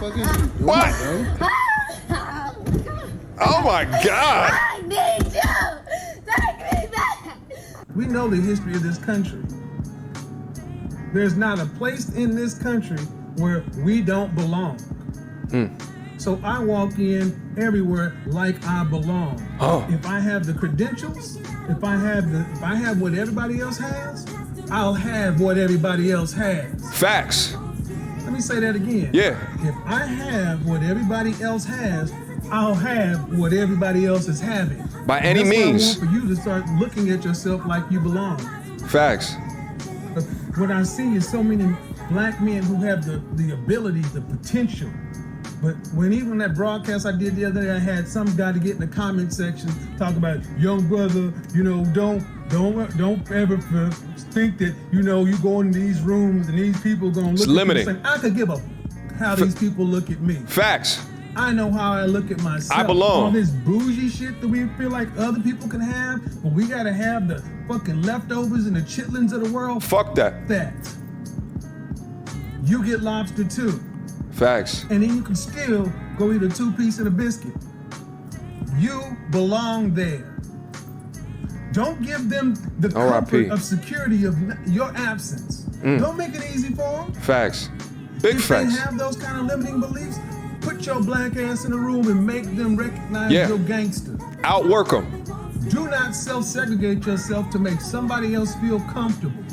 fuck is you doing, What? bro? Oh my God. I need you! Take me back! We know the history of this country. There's not a place in this country where we don't belong. So I walk in everywhere like I belong. Oh. If I have the credentials, if I have what everybody else has, I'll have what everybody else has. Facts. Let me say that again. Yeah. If I have what everybody else has, I'll have what everybody else is having. By any That's means. why I want for you to start looking at yourself like you belong. Facts. But what I see is so many black men who have the ability, the potential. But when even that broadcast I did the other day, I had some guy to get in the comment section talk about, young brother, don't ever think that, you go into these rooms and these people gonna look It's at you limiting. and say, I could give a how these people look at me. Facts. I know how I look at myself. I belong. All this bougie shit that we feel like other people can have, but we gotta have the fucking leftovers and the chitlins of the world. Fuck that. That. You get lobster too. Facts. And then you can still go eat a 2-piece and a biscuit. You belong there. Don't give them the comfort of security of your absence. Don't make it easy for them. Facts. Big if facts. If they have those kind of limiting beliefs, put your black ass in a room and make them recognize your gangster. Outwork them. Do not self-segregate yourself to make somebody else feel comfortable.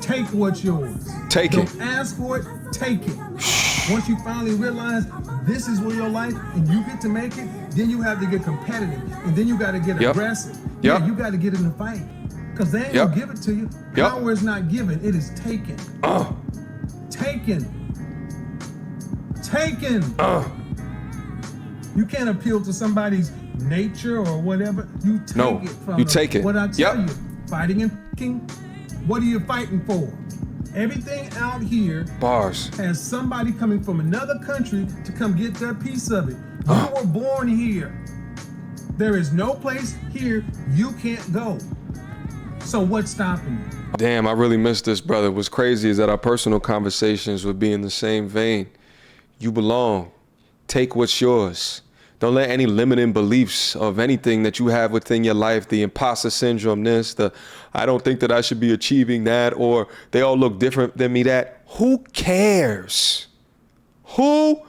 Take what's yours. Take Don't it. ask for it, take it. Once you finally realize this is where your life and you get to make it, then you have to get competitive. And then you got to get aggressive. Yeah, you got to get in the fight. Because they ain't going to give it to you. Power is not given, it is taken. Taken. You can't appeal to somebody's nature or whatever. You take it from them. Take it. What I tell you, fighting and fucking, what are you fighting for? Everything out here has somebody coming from another country to come get their piece of it. You were born here. There is no place here you can't go. So what's stopping you? Damn, I really missed this, brother. What's crazy is that our personal conversations would be in the same vein. You belong. Take what's yours. Don't let any limiting beliefs of anything that you have within your life, the imposter syndrome, I don't think that I should be achieving that, or they all look different than me, that. Who cares? Who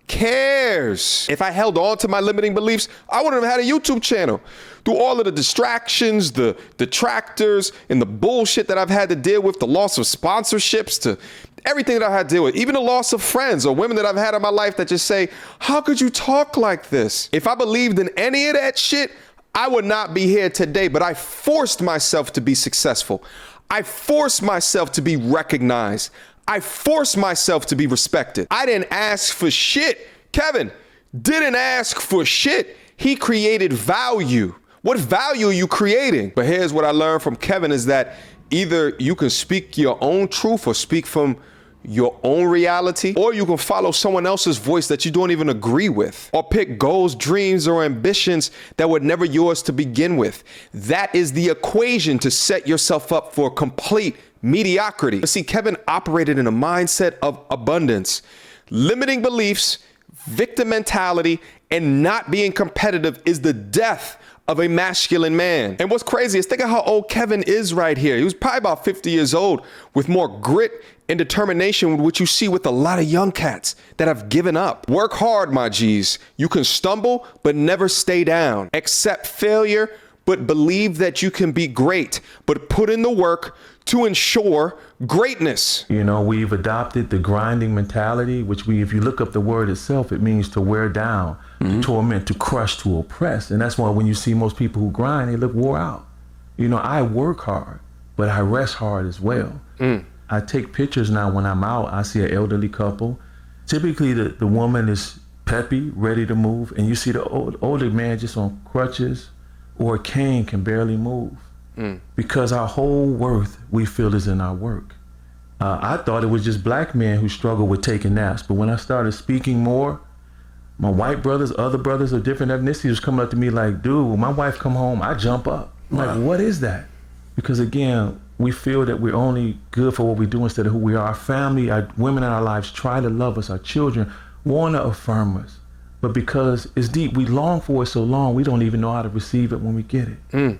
cares? If I held on to my limiting beliefs, I wouldn't have had a YouTube channel. Through all of the distractions, the detractors, and the bullshit that I've had to deal with, the loss of sponsorships, to everything that I had to deal with, even the loss of friends or women that I've had in my life that just say, how could you talk like this? If I believed in any of that shit, I would not be here today, but I forced myself to be successful. I forced myself to be recognized. I forced myself to be respected. I didn't ask for shit. Kevin didn't ask for shit. He created value. What value are you creating? But here's what I learned from Kevin is that either you can speak your own truth or speak from your own reality, or you can follow someone else's voice that you don't even agree with, or pick goals, dreams, or ambitions that were never yours to begin with. That is the equation to set yourself up for complete mediocrity. See, Kevin operated in a mindset of abundance. Limiting beliefs, victim mentality, and not being competitive is the death of a masculine man. And what's crazy is think of how old Kevin is right here. He was probably about 50 years old with more grit and determination, which you see with a lot of young cats that have given up. Work hard, my G's. You can stumble, but never stay down. Accept failure, but believe that you can be great, but put in the work to ensure greatness. We've adopted the grinding mentality, which if you look up the word itself, it means to wear down, to torment, to crush, to oppress. And that's why when you see most people who grind, they look wore out. I work hard, but I rest hard as well. I take pictures now when I'm out. I see an elderly couple. Typically, the woman is peppy, ready to move, and you see the older man just on crutches or a cane, can barely move. Because our whole worth, we feel, is in our work. I thought it was just black men who struggle with taking naps, but when I started speaking more, my white brothers, other brothers of different ethnicities was coming up to me like, dude, when my wife come home, I jump up. I'm like, what is that? Because again, we feel that we're only good for what we do instead of who we are. Our family, our women in our lives try to love us, our children want to affirm us, but because it's deep, we long for it so long, we don't even know how to receive it when we get it.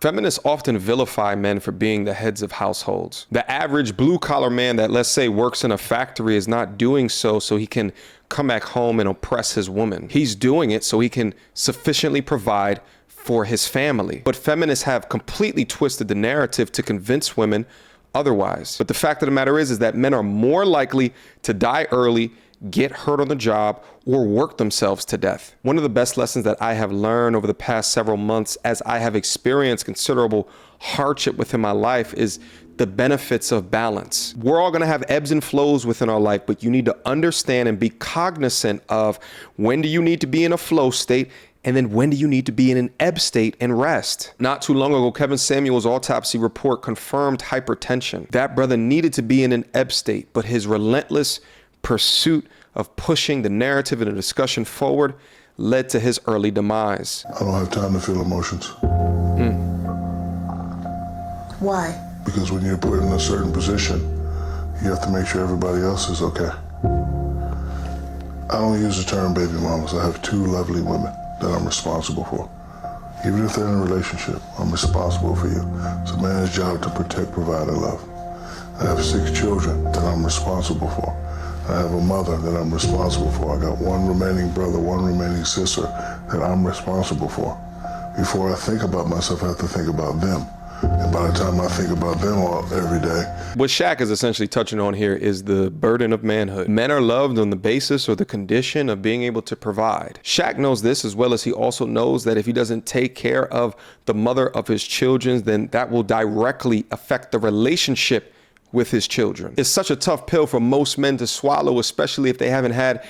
Feminists often vilify men for being the heads of households. The average blue-collar man that, let's say, works in a factory is not doing so he can come back home and oppress his woman. He's doing it so he can sufficiently provide for his family. But feminists have completely twisted the narrative to convince women otherwise. But the fact of the matter is that men are more likely to die early, get hurt on the job, or work themselves to death. One of the best lessons that I have learned over the past several months as I have experienced considerable hardship within my life is the benefits of balance. We're all gonna have ebbs and flows within our life, but you need to understand and be cognizant of when do you need to be in a flow state and then when do you need to be in an ebb state and rest? Not too long ago, Kevin Samuel's autopsy report confirmed hypertension. That brother needed to be in an ebb state, but his relentless pursuit of pushing the narrative and the discussion forward led to his early demise. I don't have time to feel emotions. Why? Because when you're put in a certain position, you have to make sure everybody else is okay. I don't use the term baby mamas. I have 2 lovely women that I'm responsible for. Even if they're in a relationship, I'm responsible for you. It's a man's job to protect, provide, and love. I have 6 children that I'm responsible for. I have a mother that I'm responsible for. I got 1 remaining brother, 1 remaining sister that I'm responsible for. Before I think about myself, I have to think about them. And by the time I think about them every day. What Shaq is essentially touching on here is the burden of manhood. Men are loved on the basis or the condition of being able to provide. Shaq knows this as well as he also knows that if he doesn't take care of the mother of his children, then that will directly affect the relationship with his children. It's such a tough pill for most men to swallow, especially if they haven't had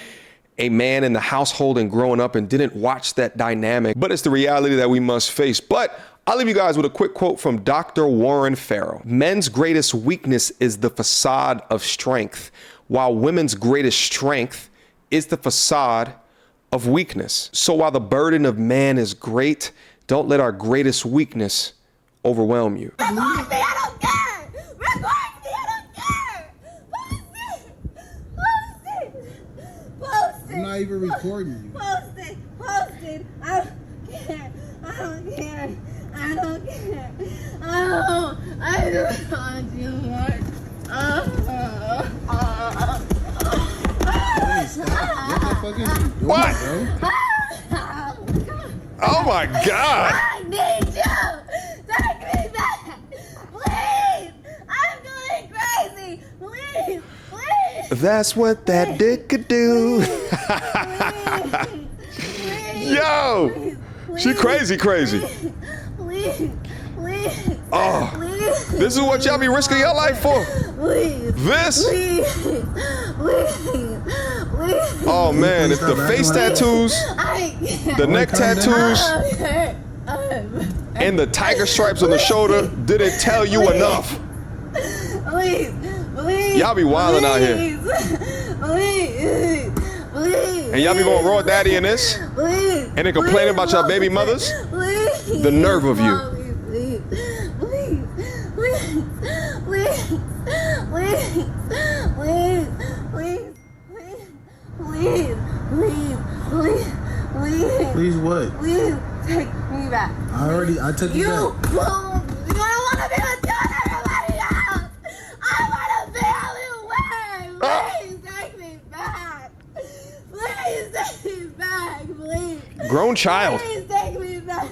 a man in the household and growing up and didn't watch that dynamic. But it's the reality that we must face. But I'll leave you guys with a quick quote from Dr. Warren Farrell. Men's greatest weakness is the facade of strength, while women's greatest strength is the facade of weakness. So while the burden of man is great, don't let our greatest weakness overwhelm you. Record me, I don't care! Record me, I don't care! Post it! Post it! Post it! I'm not even recording you. Post it! Post it! I don't care! I don't care! I don't care! Oh, I don't want you more! Hey, stop. What the fuck is you doing, What? bro? Oh my God! I need you! Take me back! Please! I'm going crazy! Please! Please! That's what that dick could do. Yo! She crazy. Please! Please! Oh, Please! this is what y'all be risking your life for. Please! This? Please! Please! Please! Oh man, if the face tattoos, I can't! the neck tattoos, I'm and the tiger stripes on the shoulder didn't tell you enough. Please! Please! Y'all be wildin' out here. Please! Please! And y'all be going raw daddy in this, Please! and then complaining about y'all baby mothers? Please! The nerve of you. Please! Please! Please! Please! Please! Please! Please! Please! Please! Please! Please! Please what? Please take me back. I took you You back. don't want to be with you and everybody else. I want to be everywhere. Please take me back. Please take me back. Please. Grown child. Please take me back.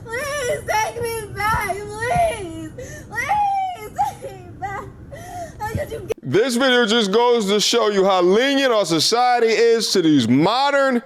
Please take me back. Please. Please take me back. How could you get This video just goes to show you how lenient our society is to these modern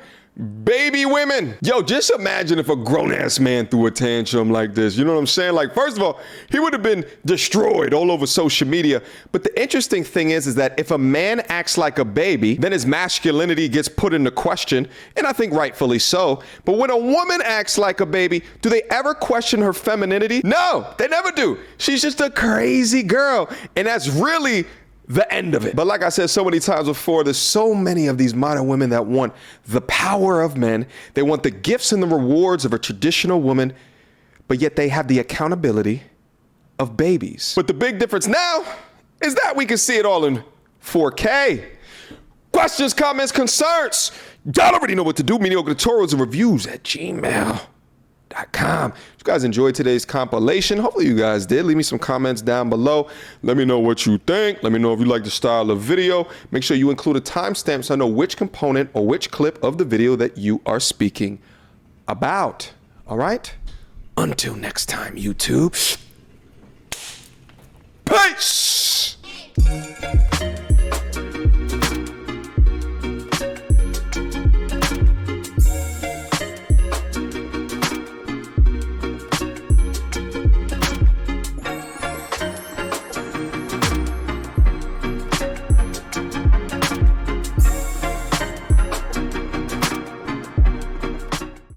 baby women. Yo, just imagine if a grown-ass man threw a tantrum like this. You know what I'm saying? Like, first of all, he would have been destroyed all over social media. But the interesting thing is that if a man acts like a baby, then his masculinity gets put into question, and I think rightfully so. But when a woman acts like a baby, do they ever question her femininity? No, they never do. She's just a crazy girl, and that's really the end of it. But like I said so many times before, there's so many of these modern women that want the power of men. They want the gifts and the rewards of a traditional woman, but yet they have the accountability of babies. But the big difference now is that we can see it all in 4K. questions, comments, concerns, y'all already know what to do. Mediocre tutorials and reviews at gmail.com. If you guys enjoyed today's compilation, hopefully you guys did. Leave me some comments down below. Let me know what you think. Let me know if you like the style of video. Make sure you include a timestamp so I know which component or which clip of the video that you are speaking about. All right? Until next time, YouTube. Peace!